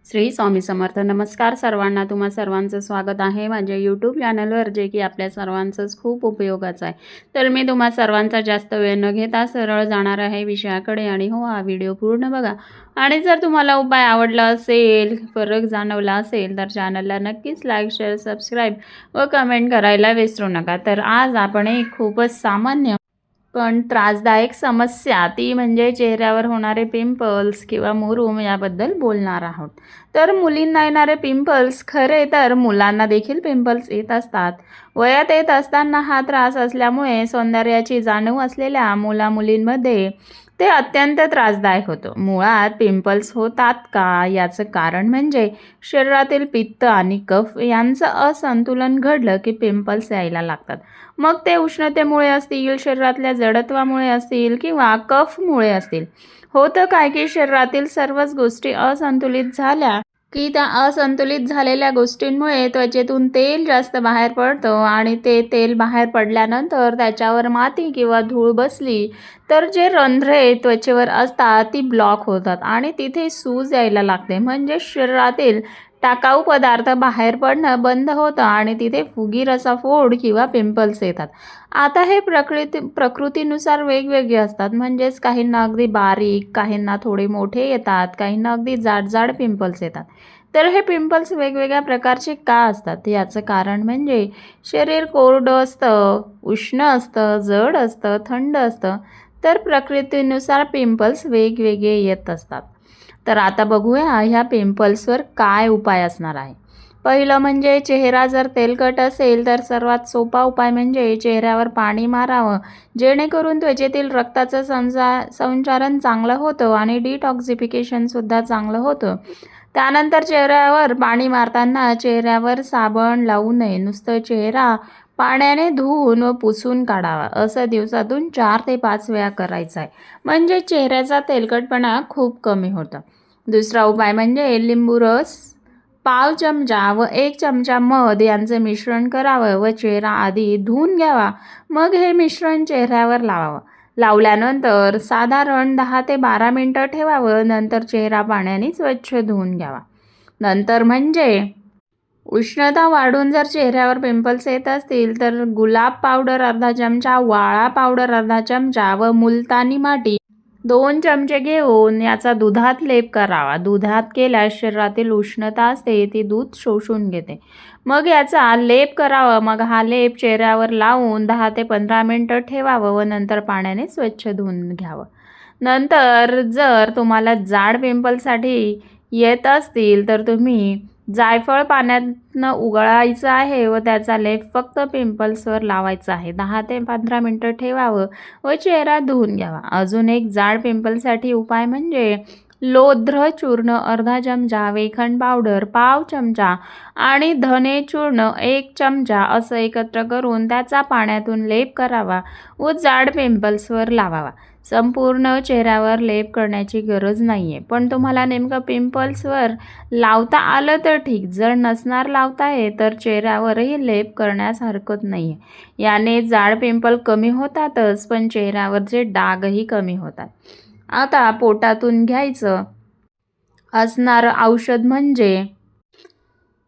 श्री स्वामी समर्थ. नमस्कार सर्वांना. तुम्हा सर्वांचं स्वागत आहे माझ्या यूट्यूब चॅनलवर, जे की आपल्या सर्वांचंच खूप उपयोगाचं आहे. तर मी तुम्हा सर्वांचा जास्त वेळ न घेता सरळ जाणार आहे विषयाकडे. आणि हो, हा व्हिडिओ पूर्ण बघा. आणि जर तुम्हाला उपाय आवडला असेल, फरक जाणवला असेल, तर चॅनलला नक्कीच लाईक, शेअर, सबस्क्राईब व कमेंट करायला विसरू नका. तर आज आपण एक खूपच सामान्य पण त्रासदायक समस्या, ती म्हणजे चेहऱ्यावर होणारे पिंपल्स किंवा मुरूम याबद्दल बोलणार आहोत. तर मुलींना येणारे पिंपल्स, खरे तर मुलांना देखील पिंपल्स येत असतात. वयात येत असताना हा त्रास असल्यामुळे सौंदर्याची जाणीव असलेल्या मुलामुलींमध्ये ते अत्यंत त्रासदायक होतं. मुळात पिंपल्स होतात का, याचं कारण म्हणजे शरीरातील पित्त आणि कफ यांचं असंतुलन घडलं की पिंपल्स यायला लागतात. मग ते उष्णतेमुळे असतील, शरीरातल्या जडत्वामुळे असतील किंवा कफमुळे असतील. होतं काय की शरीरातील सर्वच गोष्टी असंतुलित झाल्या की त्या असंतुलित झालेल्या गोष्टींमुळे त्वचेतून तेल जास्त बाहेर पडतं आणि ते तेल बाहेर पडल्यानंतर त्याच्यावर माती किंवा धूळ बसली तर जे रंध्रे त्वचेवर असतात ती ब्लॉक होतात आणि तिथे सूज यायला लागते. म्हणजे शरीरातील टाकाऊ पदार्थ बाहेर पडणं बंद होतं आणि तिथे फुगीर असा फोड किंवा पिंपल्स येतात. आता हे प्रकृतीनुसार वेगवेगळे असतात. म्हणजेच काहींना अगदी बारीक, काहींना थोडे मोठे येतात, काहींना अगदी जाड पिंपल्स येतात. तर हे पिंपल्स वेगवेगळ्या प्रकारचे का असतात, याचं कारण म्हणजे शरीर कोरडं असतं, उष्ण असतं, जड असतं, थंड असतं. तर प्रकृतीनुसार पिंपल्स वेगवेगळे येत असतात. तर आता बघूया ह्या पिंपल्सवर काय उपाय असणार आहे. पहिलं म्हणजे चेहरा जर तेलकट असेल तर सर्वात सोपा उपाय म्हणजे चेहऱ्यावर पाणी मारावं, जेणेकरून त्वचेतील रक्ताचं संचारण चांगलं होतं आणि डिटॉक्सिफिकेशनसुद्धा चांगलं होतं. त्यानंतर चेहऱ्यावर पाणी मारताना चेहऱ्यावर साबण लावू नये. नुसतं चेहरा पाण्याने धुवून व पुसून काढावा. असं दिवसातून 4 ते 5 वेळा करायचं आहे. म्हणजे चेहऱ्याचा तेलकटपणा खूप कमी होतं. दुसरा उपाय म्हणजे लिंबू रस पाव चमचा व 1 चमचा मध यांचं मिश्रण करावं व चेहरा आधी धुवून घ्यावा. मग हे मिश्रण चेहऱ्यावर लावावं. लावल्यानंतर साधारण 10 ते 12 मिनिटं ठेवावं. नंतर चेहरा पाण्याने स्वच्छ धुवून घ्यावा. नंतर म्हणजे उष्णता वाढून जर चेहऱ्यावर पिंपल्स येत असतील तर गुलाब पावडर अर्धा चमचा, वाळा पावडर अर्धा चमचा व मुलतानी माती 2 चमचे घेऊन याचा दुधात लेप करावा. दुधात केल्यास शरीरातील उष्णता असते ती दूध शोषून घेते. मग याचा लेप करावा. मग हा लेप चेहऱ्यावर लावून 10 ते 15 मिनिटं ठेवावं व नंतर पाण्याने स्वच्छ धुवून घ्यावं. नंतर जर तुम्हाला जाड पिंपलसाठी येत असतील तर तुम्ही जायफळ पाण्यातनं उकळायचं आहे व त्याचा लेप फक्त पिंपल्सवर लावायचा आहे. 10 ते 15 मिनिटं ठेवावं व चेहरा धुवून घ्यावा. अजून एक जाड पिंपलसाठी उपाय म्हणजे लोध्र चूर्ण अर्धा चमचा, वेखण पावडर पाव चमचा आणि धने चूर्ण 1 चमचा असं एकत्र करून त्याचा पाण्यातून लेप करावा व जाड पिंपल्सवर लावावा. संपूर्ण चेहऱ्यावर लेप करण्याची गरज नाही आहे. पण तुम्हाला नेमकं पिंपल्सवर लावता आलं तर ठीक. जर नसणार लावता येत तर चेहऱ्यावरही लेप करण्यास हरकत नाही आहे. याने जाड पिंपल कमी होतातच, पण चेहऱ्यावरचे डागही कमी होतात. आता पोटातून घ्यायचं असणारं औषध म्हणजे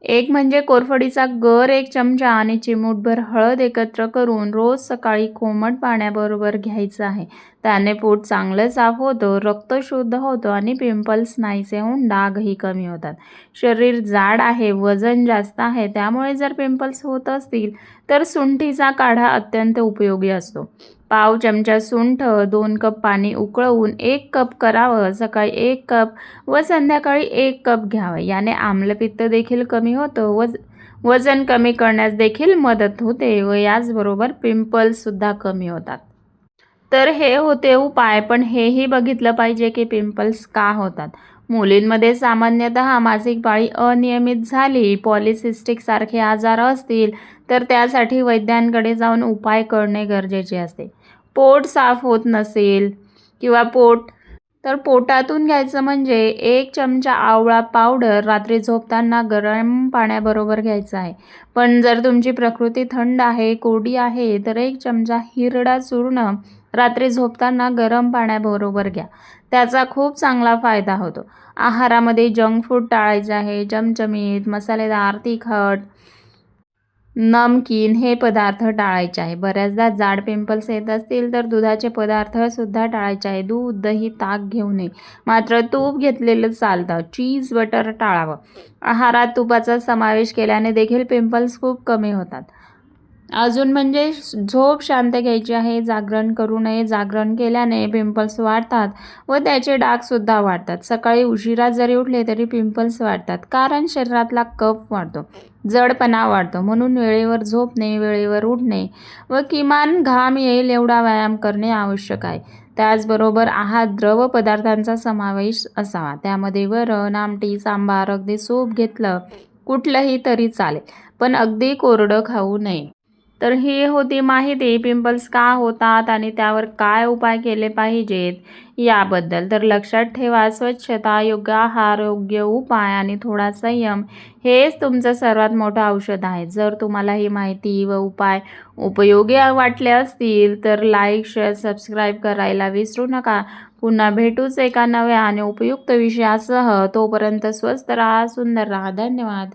एक म्हणजे कोरफडीचा गर 1 चमचा आणि चिमूटभर हळद एकत्र करून रोज सकाळी कोमट पाण्याबरोबर घ्यायचं आहे. त्याने पोट चांगलं साफ होतं, रक्त शुद्ध होतं आणि पिंपल्स नाहीसे होऊन डागही कमी होतात. शरीर जाड आहे, वजन जास्त आहे, त्यामुळे जर पिंपल्स होत असतील तर सुंठीचा काढा अत्यंत उपयोगी असतो. पाव चमचा सुंठ 2 कप पाणी उकळवून 1 कप करावं. सकाळी 1 कप व संध्याकाळी 1 कप घ्यावं. याने आम्लपित्त देखील कमी होतं व वजन कमी करण्यास देखील मदत होते व याचबरोबर पिंपल्ससुद्धा कमी होतात. तर हे होते उपाय. पण हेही बघितलं पाहिजे की पिंपल्स का होतात. मुलींमध्ये सामान्यतः मासिक पाळी अनियमित झाली, पॉलिसिस्टिक सारखे आजार असतील तर त्यासाठी वैद्यांकडे जाऊन उपाय करणे गरजेचे असते. पोट साफ होत नसेल किंवा पोटातून घ्यायचं म्हणजे 1 चमचा आवळा पावडर रात्री झोपताना गरम पाण्याबरोबर घ्यायचं आहे. पण जर तुमची प्रकृती थंड आहे, कोरडी आहे तर 1 चमचा हिरडा चूर्ण रात्री झोपताना गरम पाण्याबरोबर घ्या. त्याचा खूप चांगला फायदा होतो. आहारामध्ये जंक फूड टाळायचे आहे. चमचमीत, मसालेदार, तिखट, नमकीन हे पदार्थ टाळायचे आहे. बऱ्याचदा जाड पिंपल्स येत असतील तर दुधाचे पदार्थसुद्धा टाळायचे आहे. दूध, दही, ताक घेऊ नये. मात्र तूप घेतलेलं चालतं. चीज, बटर टाळावं. आहारात तुपाचा समावेश केल्याने देखील पिंपल्स खूप कमी होतात. अजून म्हणजे झोप शांत घ्यायची आहे. जागरण करू नये. जागरण केल्याने पिंपल्स वाढतात व त्याचे डागसुद्धा वाढतात. सकाळी उशिरा जरी उठले तरी पिंपल्स वाढतात, कारण शरीरातला कफ वाढतो, जडपणा वाढतो. म्हणून वेळेवर झोपणे, वेळेवर उठणे व किमान घाम येईल एवढा व्यायाम करणे आवश्यक आहे. त्याचबरोबर आहारात द्रव पदार्थांचा समावेश असावा. त्यामध्ये वरण, आमटी, सांबार, अगदी सूप घेतलं कुठलंही तरी चालेल, पण अगदी कोरडं खाऊ नये. तर ही होती माहिती पिंपल्स का होतात आणि त्यावर काय उपाय केले पाहिजेत याबद्दल. तर लक्षात ठेवा, स्वच्छता, योग्य आहार, योग्य उपाय आणि थोडा संयम हेच तुमचं सर्वात मोठं औषध आहे. जर तुम्हाला ही माहिती व उपाय उपयोगी वाटले असतील तर लाईक, शेअर, सबस्क्राईब करायला विसरू नका. पुन्हा भेटूच एका नव्या आणि उपयुक्त विषयासह. तोपर्यंत स्वस्त राहा, सुंदर राहा. धन्यवाद.